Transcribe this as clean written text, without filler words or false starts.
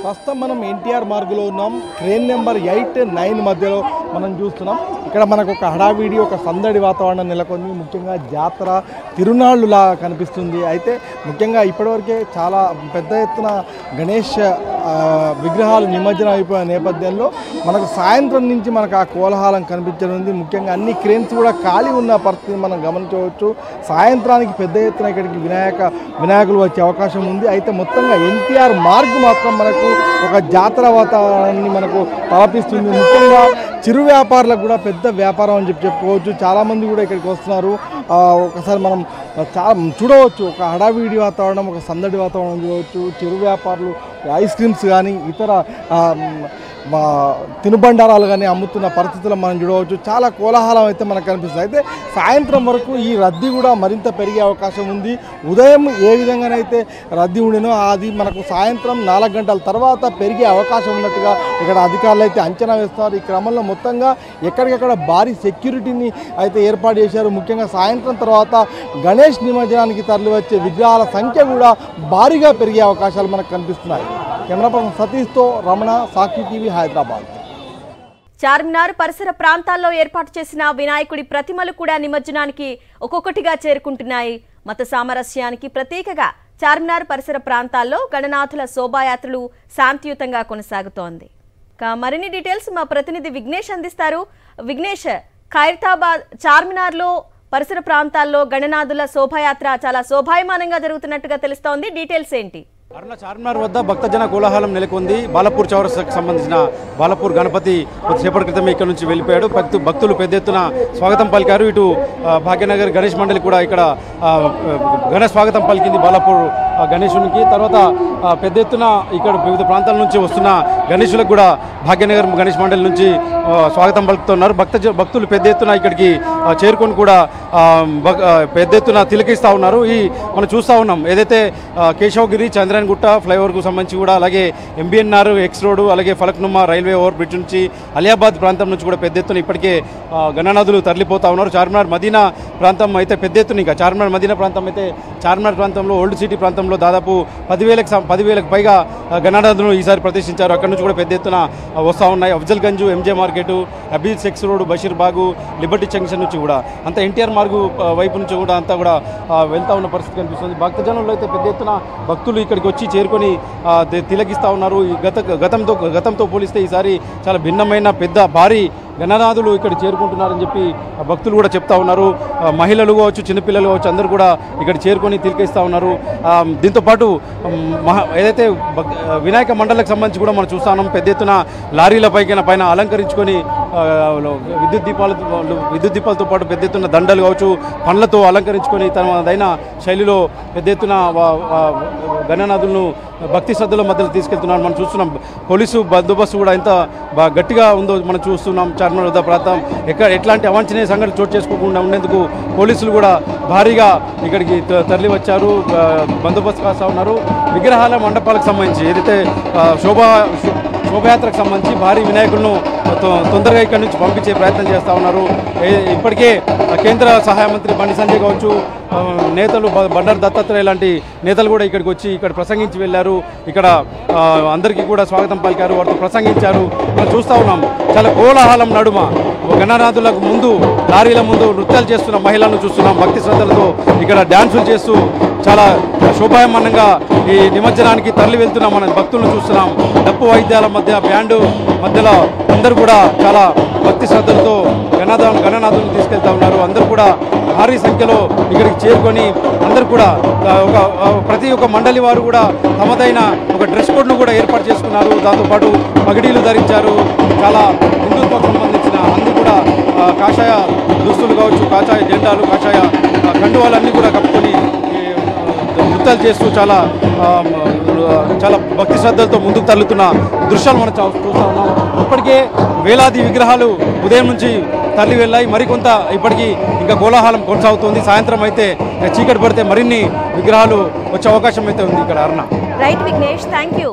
ప్రస్తుతం మనం ఎన్టీఆర్ మార్గులో ఉన్నాం. ట్రైన్ నెంబర్ 8, 9 మధ్యలో మనం చూస్తున్నాం. ఇక్కడ మనకు ఒక హడావిడి, ఒక సందడి వాతావరణం నెలకొంది. ముఖ్యంగా జాతర తిరునాళ్ళులా కనిపిస్తుంది. అయితే ముఖ్యంగా ఇప్పటివరకే చాలా పెద్ద ఎత్తున గణేష్ విగ్రహాలు నిమజ్జనం అయిపోయిన నేపథ్యంలో మనకు సాయంత్రం నుంచి మనకు ఆ కోలాహలం కనిపించనుంది. ముఖ్యంగా అన్ని క్రేన్స్ కూడా ఖాళీ ఉన్న పరిస్థితిని మనం గమనించవచ్చు. సాయంత్రానికి పెద్ద ఎత్తున ఇక్కడికి వినాయకులు వచ్చే అవకాశం ఉంది. అయితే మొత్తంగా ఎన్టీఆర్ మార్గ్ మాత్రం మనకు ఒక జాతర వాతావరణాన్ని మనకు తలపిస్తుంది. ముఖ్యంగా చిరు వ్యాపారులకు కూడా పెద్ద వ్యాపారం అని చెప్పుకోవచ్చు. చాలామంది కూడా ఇక్కడికి వస్తున్నారు. ఒకసారి మనం చూడవచ్చు, ఒక హడావిడి వాతావరణం, ఒక సందడి వాతావరణం చూడవచ్చు. చిరు వ్యాపారులు ఐస్ క్రీమ్స్ కానీ ఇతర తినుబండారాలు కానీ అమ్ముతున్న పరిస్థితుల్లో మనం చూడవచ్చు. చాలా కోలాహలం అయితే మనకు కనిపిస్తుంది. అయితే సాయంత్రం వరకు ఈ రద్దీ కూడా మరింత పెరిగే అవకాశం ఉంది. ఉదయం ఏ విధంగానైతే రద్దీ ఉండినో అది మనకు సాయంత్రం 4 గంటల తర్వాత పెరిగే అవకాశం ఉన్నట్టుగా ఇక్కడ అధికారులు అయితే అంచనా వేస్తున్నారు. ఈ క్రమంలో మొత్తంగా ఎక్కడికెక్కడ భారీ సెక్యూరిటీని అయితే ఏర్పాటు చేశారు. ముఖ్యంగా సాయంత్రం తర్వాత గణేష్ నిమజ్జనానికి తరలివచ్చే విగ్రహాల సంఖ్య కూడా భారీగా పెరిగే అవకాశాలు మనకు కనిపిస్తున్నాయి. కెమెరా పర్సన్ సతీష్తో రమణ, సాక్షి టీవీ, హైదరాబాద్. చార్మినార్ పరిసర ప్రాంతాల్లో ఏర్పాటు చేసిన వినాయకుడి ప్రతిమలు కూడా నిమజ్జనానికి ఒక్కొక్కటిగా చేరుకుంటున్నాయి. మత సామరస్యానికి ప్రతీకగా చార్మినార్ పరిసర ప్రాంతాల్లో గణనాథుల శోభాయాత్రలు శాంతియుతంగా కొనసాగుతోంది. మరిన్ని డీటెయిల్స్ మా ప్రతినిధి విఘ్నేష్ అందిస్తారు. విఘ్నేష్, ఖైరతాబాద్ చార్మినార్లో పరిసర ప్రాంతాల్లో గణనాథుల శోభాయాత్ర చాలా శోభాయమానంగా జరుగుతున్నట్టుగా తెలుస్తోంది. డీటెయిల్స్ ఏంటి? చార్మినార్ వద్ద భక్తజన కోలాహలం నెలకొంది. బాలపూర్ చౌరస్తాకు సంబంధించిన బాలపూర్ గణపతి కొద్దిసేపటి క్రితమే ఇక్కడ నుంచి వెళ్ళిపోయాడు. భక్తులు పెద్ద ఎత్తున స్వాగతం పలికారు. ఇటు భాగ్యనగర్ గణేష్ మండలి కూడా ఇక్కడ ఘన స్వాగతం పలికింది బాలపూర్ గణేశునికి. తర్వాత పెద్ద ఎత్తున ఇక్కడ వివిధ ప్రాంతాల నుంచి వస్తున్న గణేశులకు కూడా భాగ్యనగర్ గణేష్ మండలి నుంచి స్వాగతం పలుకుతున్నారు. భక్తులు పెద్ద ఎత్తున ఇక్కడికి చేరుకొని కూడా పెద్ద ఎత్తున తిలకిస్తూ ఉన్నారు. మనం చూస్తూ ఉన్నాం ఏదైతే కేశవగిరి చంద్రాయణగుట్ట ఫ్లైఓవర్కు సంబంధించి కూడా, అలాగే ఎంబీఎన్ఆర్ ఎక్స్ రోడ్, అలాగే ఫలక్నుమా రైల్వే ఓవర్ బ్రిడ్జ్ నుంచి అలియాబాద్ ప్రాంతం నుంచి కూడా పెద్ద ఎత్తున ఇప్పటికే గణనాథులు తరలిపోతూ ఉన్నారు. చార్మినార్ మదీనా ప్రాంతం అయితే పెద్ద ఎత్తున, ఇంకా చార్మినార్ మదీనా ప్రాంతం అయితే చార్మినార్ ప్రాంతంలో ఓల్డ్ సిటీ ప్రాంతంలో దాదాపు 10,000కు పైగా గణనాథులను ఈసారి ప్రతిష్ఠించారు. అక్కడ నుంచి కూడా పెద్ద ఎత్తున వస్తూ ఉన్నాయి. అఫ్జల్గంజ్, ఎంజే మార్కెట్, అబీద్ సెక్స్ రోడ్, బషీర్ బాగు, లిబర్టీ జంక్షన్ నుంచి కూడా అంతా ఎన్టీఆర్ మార్గు వైపు నుంచి కూడా అంతా కూడా వెళ్తూ ఉన్న పరిస్థితి కనిపిస్తుంది. భక్తజనులు అయితే పెద్ద ఎత్తున భక్తులు ఇక్కడికి వచ్చి చేరుకొని తిలకిస్తూ ఉన్నారు. గతంతో పోలిస్తే ఈసారి చాలా భిన్నమైన పెద్ద భారీ గణనాథులు ఇక్కడ చేరుకుంటున్నారని చెప్పి భక్తులు కూడా చెప్తా ఉన్నారు. మహిళలు కావచ్చు, చిన్నపిల్లలు కావచ్చు, అందరూ కూడా ఇక్కడ చేరుకొని తిలకిస్తూ ఉన్నారు. దీంతోపాటు ఏదైతే వినాయక మండలకు సంబంధించి కూడా మనం చూస్తా ఉన్నాం. పెద్ద ఎత్తున లారీల పైన అలంకరించుకొని విద్యుత్ దీపాలతో పాటు పెద్ద ఎత్తున దండలు కావచ్చు, పండ్లతో అలంకరించుకొని తనదైన శైలిలో పెద్ద ఎత్తున గణనాథులను భక్తి శ్రద్ధల మధ్యలో తీసుకెళ్తున్నారు. మనం చూస్తున్నాం పోలీసు బందోబస్తు కూడా ఎంత గట్టిగా ఉందో మనం చూస్తున్నాం. చార్మినార్ వద్ద ప్రాంతం ఎట్లాంటి అవాంఛనీయ సంఘటనలు చోటు చేసుకోకుండా ఉండేందుకు పోలీసులు కూడా భారీగా ఇక్కడికి తరలి వచ్చారు, బందోబస్తు కాస్తా ఉన్నారు. విగ్రహాల మండపాలకు సంబంధించి ఏదైతే శోభయాత్రకు సంబంధించి భారీ వినాయకులను తొందరగా ఇక్కడి నుంచి పంపించే ప్రయత్నం చేస్తూ ఉన్నారు. ఇప్పటికే కేంద్ర సహాయ మంత్రి బండి సంజయ్ కావచ్చు, నేతలు బండారు దత్తాత్రేయ లాంటి నేతలు కూడా ఇక్కడికి వచ్చి ఇక్కడ ప్రసంగించి వెళ్ళారు. ఇక్కడ అందరికీ కూడా స్వాగతం పలికారు, వారితో ప్రసంగించారు. మనం చూస్తూ ఉన్నాం చాలా కోలాహలం నడుమ గణనాథులకు ముందు, లారీల ముందు నృత్యాలు చేస్తున్న మహిళలను చూస్తున్నాం. భక్తి శ్రద్ధలతో ఇక్కడ డ్యాన్సులు చేస్తూ చాలా శోభాయమానంగా ఈ నిమజ్జనానికి తరలి వెళ్తున్న మన భక్తులను చూస్తున్నాం. డప్పు వాయిద్యాల మధ్య, బ్యాండు మధ్యలో అందరూ కూడా చాలా భక్తి శ్రద్ధలతో గణనాథులను తీసుకెళ్తా ఉన్నారు. అందరూ కూడా భారీ సంఖ్యలో ఇక్కడికి చేరుకొని అందరూ కూడా ప్రతి ఒక్క మండలి వారు కూడా తమదైన ఒక డ్రెస్ కోడ్ను కూడా ఏర్పాటు చేసుకున్నారు. దాంతోపాటు పగిడీలు ధరించారు. చాలా హిందుత్వకు సంబంధించిన అందరూ కూడా కాషాయ దుస్తులు కావచ్చు, కాషాయ జెండాలు, కాషాయ కండువాలన్నీ కూడా కప్పుకొని నృత్యాలు చేస్తూ చాలా భక్తి శ్రద్ధలతో ముందుకు తల్లుతున్న దృశ్యాలు మనం చూస్తూ ఉన్నాం. ఇప్పటికే వేలాది విగ్రహాలు ఉదయం నుంచి తరలి వెళ్ళాయి. మరికొంత ఇప్పటికీ ఇంకా కోలాహలం కొనసాగుతుంది. సాయంత్రం అయితే చీకటి పడితే మరిన్ని విగ్రహాలు వచ్చే అవకాశం అయితే ఉంది ఇక్కడ. Aruna. Right Vignesh, thank you.